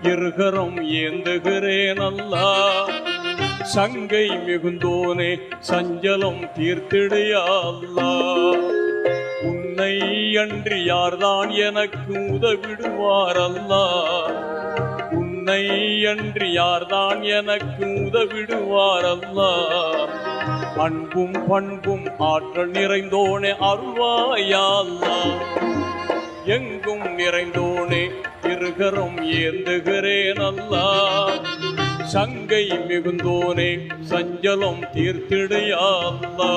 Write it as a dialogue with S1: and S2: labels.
S1: இருகரம் ஏந்துகிறேன் அல்லா. சங்கை மிகுந்தோனே சஞ்சலம் தீர்த்திடையா அல்லா. உன்னை அன்றி யார்தான் எனக்கு உதவிடுவார் அல்லா. உன்னை அன்றி யார்தான் எனக்கு உதவிடுவார் அல்லா. அன்பும் பண்பும் ஆற்றல் நிறைந்தோனே அருள்வாயா அல்லா. எங்கும் நிறைந்தோனே இருகரம் ஏந்துகிறேன் அல்லா. சங்கை மிகுந்தோனே சஞ்சலம் தீர்த்திடையா அல்லா.